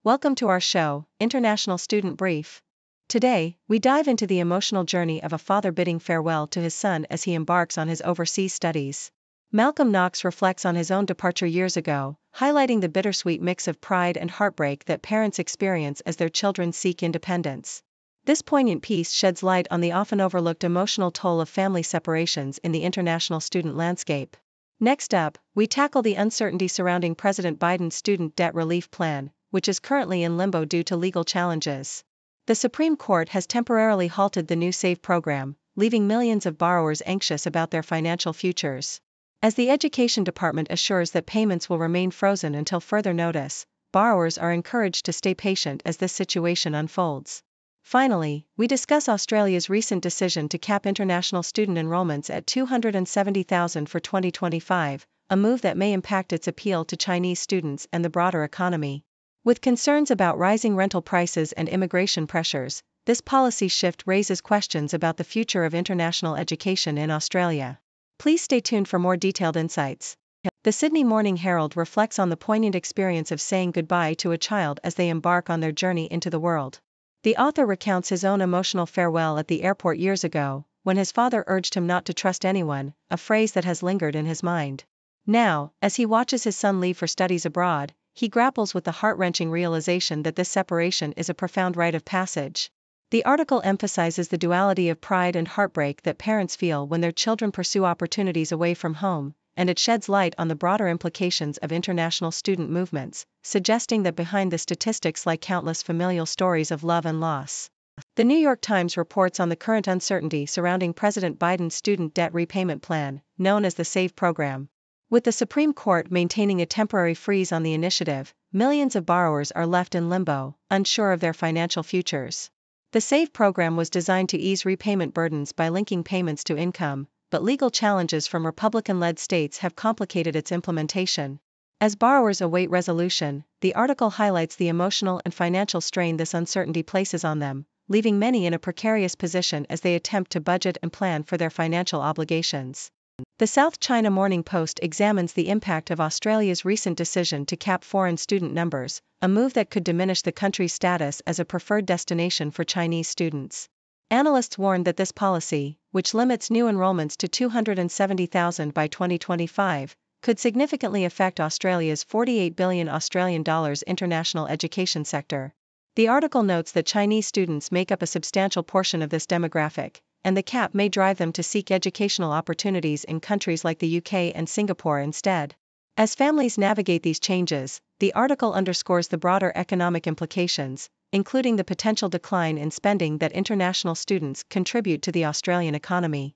Welcome to our show, International Student Brief. Today, we dive into the emotional journey of a father bidding farewell to his son as he embarks on his overseas studies. Malcolm Knox reflects on his own departure years ago, highlighting the bittersweet mix of pride and heartbreak that parents experience as their children seek independence. This poignant piece sheds light on the often overlooked emotional toll of family separations in the international student landscape. Next up, we tackle the uncertainty surrounding President Biden's student debt relief plan, which is currently in limbo due to legal challenges. The Supreme Court has temporarily halted the new SAVE program, leaving millions of borrowers anxious about their financial futures. As the Education Department assures that payments will remain frozen until further notice, borrowers are encouraged to stay patient as this situation unfolds. Finally, we discuss Australia's recent decision to cap international student enrollments at 270,000 for 2025, a move that may impact its appeal to Chinese students and the broader economy. With concerns about rising rental prices and immigration pressures, this policy shift raises questions about the future of international education in Australia. Please stay tuned for more detailed insights. The Sydney Morning Herald reflects on the poignant experience of saying goodbye to a child as they embark on their journey into the world. The author recounts his own emotional farewell at the airport years ago, when his father urged him not to trust anyone, a phrase that has lingered in his mind. Now, as he watches his son leave for studies abroad, he grapples with the heart-wrenching realization that this separation is a profound rite of passage. The article emphasizes the duality of pride and heartbreak that parents feel when their children pursue opportunities away from home, and it sheds light on the broader implications of international student movements, suggesting that behind the statistics lie countless familial stories of love and loss. The New York Times reports on the current uncertainty surrounding President Biden's student debt repayment plan, known as the SAVE program. With the Supreme Court maintaining a temporary freeze on the initiative, millions of borrowers are left in limbo, unsure of their financial futures. The SAVE program was designed to ease repayment burdens by linking payments to income, but legal challenges from Republican-led states have complicated its implementation. As borrowers await resolution, the article highlights the emotional and financial strain this uncertainty places on them, leaving many in a precarious position as they attempt to budget and plan for their financial obligations. The South China Morning Post examines the impact of Australia's recent decision to cap foreign student numbers, a move that could diminish the country's status as a preferred destination for Chinese students. Analysts warn that this policy, which limits new enrollments to 270,000 by 2025, could significantly affect Australia's $48 billion international education sector. The article notes that Chinese students make up a substantial portion of this demographic, and the cap may drive them to seek educational opportunities in countries like the UK and Singapore instead. As families navigate these changes, the article underscores the broader economic implications, including the potential decline in spending that international students contribute to the Australian economy.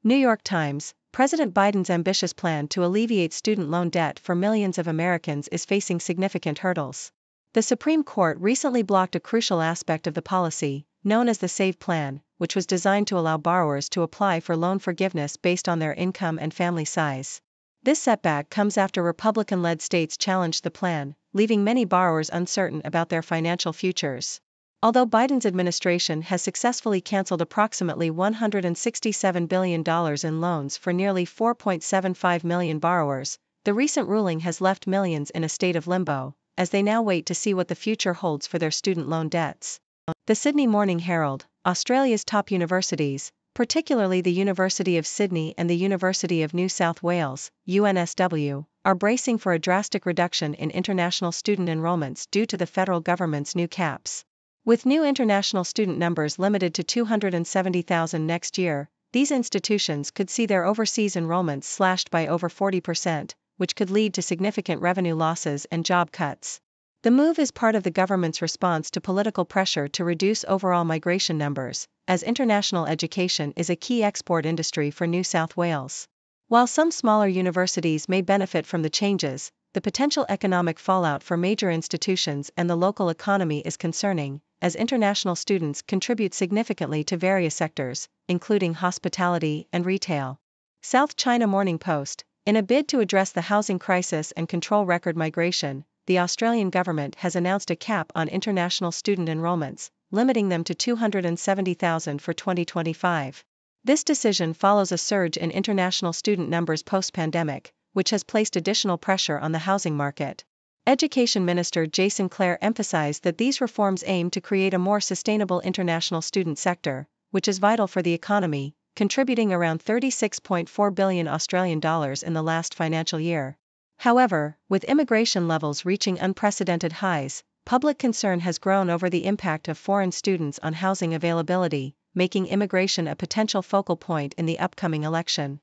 New York Times: President Biden's ambitious plan to alleviate student loan debt for millions of Americans is facing significant hurdles. The Supreme Court recently blocked a crucial aspect of the policy, known as the SAVE plan, which was designed to allow borrowers to apply for loan forgiveness based on their income and family size. This setback comes after Republican-led states challenged the plan, leaving many borrowers uncertain about their financial futures. Although Biden's administration has successfully canceled approximately $167 billion in loans for nearly 4.75 million borrowers, the recent ruling has left millions in a state of limbo, as they now wait to see what the future holds for their student loan debts. The Sydney Morning Herald: Australia's top universities, particularly the University of Sydney and the University of New South Wales, UNSW, are bracing for a drastic reduction in international student enrollments due to the federal government's new caps. With new international student numbers limited to 270,000 next year, these institutions could see their overseas enrollments slashed by over 40%, which could lead to significant revenue losses and job cuts. The move is part of the government's response to political pressure to reduce overall migration numbers, as international education is a key export industry for New South Wales. While some smaller universities may benefit from the changes, the potential economic fallout for major institutions and the local economy is concerning, as international students contribute significantly to various sectors, including hospitality and retail. South China Morning Post: In a bid to address the housing crisis and control record migration, the Australian government has announced a cap on international student enrollments, limiting them to 270,000 for 2025. This decision follows a surge in international student numbers post-pandemic, which has placed additional pressure on the housing market. Education Minister Jason Clare emphasized that these reforms aim to create a more sustainable international student sector, which is vital for the economy, contributing around $36.4 billion Australian dollars in the last financial year. However, with immigration levels reaching unprecedented highs, public concern has grown over the impact of foreign students on housing availability, making immigration a potential focal point in the upcoming election.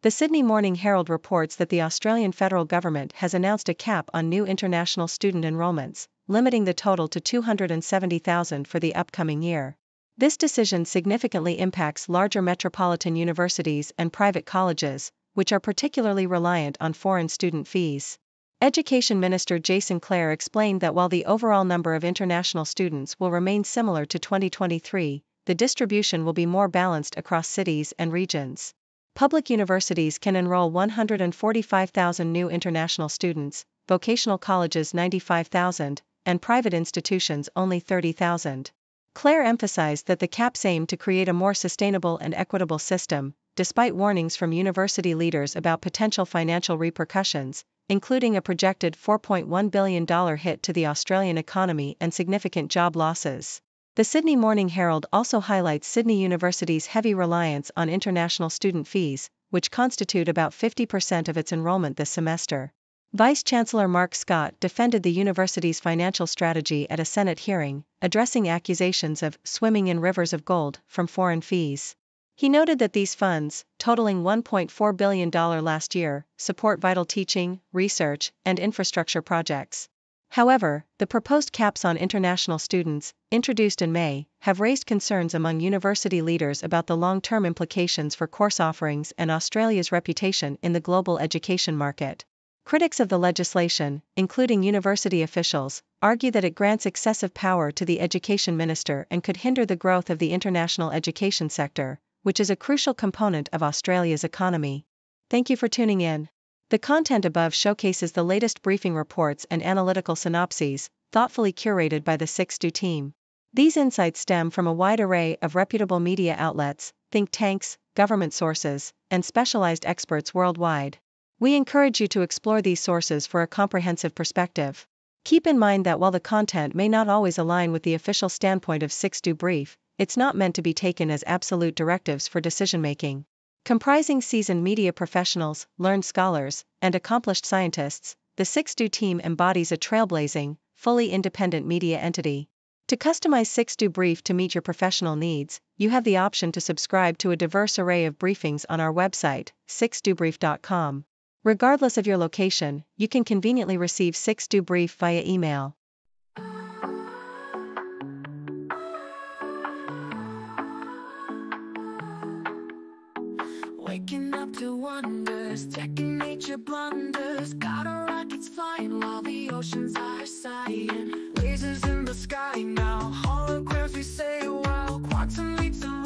The Sydney Morning Herald reports that the Australian federal government has announced a cap on new international student enrolments, limiting the total to 270,000 for the upcoming year. This decision significantly impacts larger metropolitan universities and private colleges, which are particularly reliant on foreign student fees. Education Minister Jason Clare explained that while the overall number of international students will remain similar to 2023, the distribution will be more balanced across cities and regions. Public universities can enroll 145,000 new international students, vocational colleges 95,000, and private institutions only 30,000. Clare emphasized that the caps aim to create a more sustainable and equitable system, despite warnings from university leaders about potential financial repercussions, including a projected $4.1 billion hit to the Australian economy and significant job losses. The Sydney Morning Herald also highlights Sydney University's heavy reliance on international student fees, which constitute about 50% of its enrollment this semester. Vice-Chancellor Mark Scott defended the university's financial strategy at a Senate hearing, addressing accusations of swimming in rivers of gold from foreign fees. He noted that these funds, totaling $1.4 billion last year, support vital teaching, research, and infrastructure projects. However, the proposed caps on international students, introduced in May, have raised concerns among university leaders about the long-term implications for course offerings and Australia's reputation in the global education market. Critics of the legislation, including university officials, argue that it grants excessive power to the education minister and could hinder the growth of the international education sector, which is a crucial component of Australia's economy. Thank you for tuning in. The content above showcases the latest briefing reports and analytical synopses, thoughtfully curated by the 6Do team. These insights stem from a wide array of reputable media outlets, think tanks, government sources, and specialized experts worldwide. We encourage you to explore these sources for a comprehensive perspective. Keep in mind that while the content may not always align with the official standpoint of 6Do Brief, it's not meant to be taken as absolute directives for decision-making. Comprising seasoned media professionals, learned scholars, and accomplished scientists, the 6Do team embodies a trailblazing, fully independent media entity. To customize 6Do Brief to meet your professional needs, you have the option to subscribe to a diverse array of briefings on our website, 6dobrief.com. Regardless of your location, you can conveniently receive 6Do Brief via email. Waking up to wonders, checking nature blunders. Got our rockets flying while the oceans are sighing. Lasers in the sky now, holograms we say wow. Quantum leaps and